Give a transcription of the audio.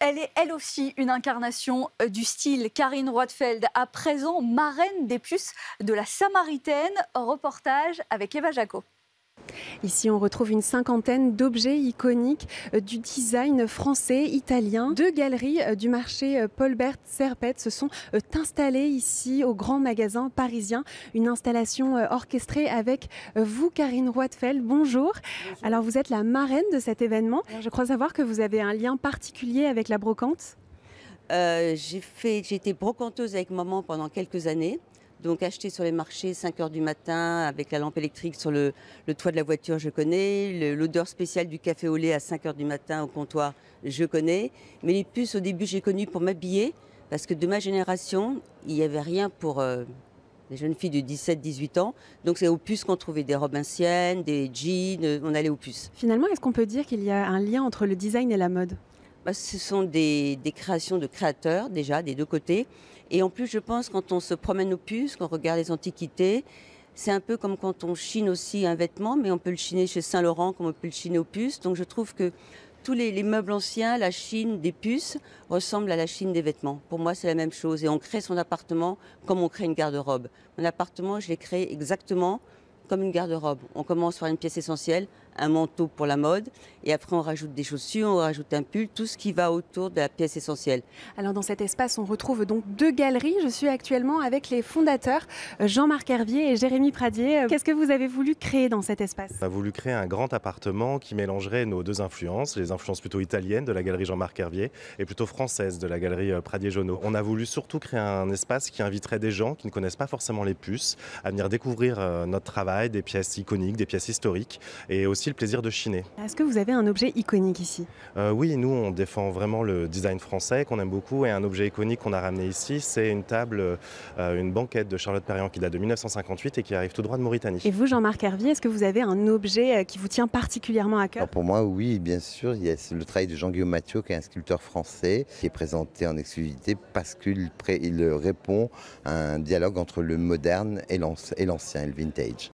Elle est elle aussi une incarnation du style. Karine Roitfeld, à présent marraine des puces de la Samaritaine. Reportage avec Eva Jaco. Ici, on retrouve une cinquantaine d'objets iconiques du design français, italien. Deux galeries du marché Paul-Bert Serpette se sont installées ici au grand magasin parisien. Une installation orchestrée avec vous, Karine Roitfeld. Bonjour. Bonjour. Alors, vous êtes la marraine de cet événement. Alors, je crois savoir que vous avez un lien particulier avec la brocante. J'ai été brocanteuse avec maman pendant quelques années. Donc acheter sur les marchés 5 heures du matin avec la lampe électrique sur le toit de la voiture, je connais. L'odeur spéciale du café au lait à 5 heures du matin au comptoir, je connais. Mais les puces, au début, j'ai connu pour m'habiller parce que de ma génération, il n'y avait rien pour les jeunes filles de 17-18 ans. Donc c'est aux puces qu'on trouvait des robes anciennes, des jeans, on allait aux puces. Finalement, est-ce qu'on peut dire qu'il y a un lien entre le design et la mode ? Ce sont des créations de créateurs, déjà, des deux côtés. Et en plus, je pense, quand on se promène aux puces, qu'on regarde les antiquités, c'est un peu comme quand on chine aussi un vêtement, mais on peut le chiner chez Saint-Laurent comme on peut le chiner aux puces. Donc je trouve que tous les meubles anciens, la chine des puces, ressemble à la chine des vêtements. Pour moi, c'est la même chose. Et on crée son appartement comme on crée une garde-robe. Mon appartement, je l'ai créé exactement comme une garde-robe. On commence par une pièce essentielle, un manteau pour la mode, et après on rajoute des chaussures, on rajoute un pull, tout ce qui va autour de la pièce essentielle. Alors dans cet espace, on retrouve donc deux galeries. Je suis actuellement avec les fondateurs, Jean-Marc Hervier et Jérémy Pradier. Qu'est-ce que vous avez voulu créer dans cet espace ? On a voulu créer un grand appartement qui mélangerait nos deux influences, les influences plutôt italiennes de la galerie Jean-Marc Hervier et plutôt françaises de la galerie Pradier-Jonot. On a voulu surtout créer un espace qui inviterait des gens qui ne connaissent pas forcément les puces à venir découvrir notre travail, des pièces iconiques, des pièces historiques et aussi le plaisir de chiner. Est-ce que vous avez un objet iconique ici ? Oui, nous on défend vraiment le design français qu'on aime beaucoup et un objet iconique qu'on a ramené ici, c'est une table, une banquette de Charlotte Perriand qui date de 1958 et qui arrive tout droit de Mauritanie. Et vous, Jean-Marc Hervier, est-ce que vous avez un objet qui vous tient particulièrement à cœur ? Alors pour moi, oui, bien sûr, il y a le travail de Jean-Guillaume Mathieu, qui est un sculpteur français, qui est présenté en exclusivité parce qu'il répond à un dialogue entre le moderne et l'ancien, le vintage.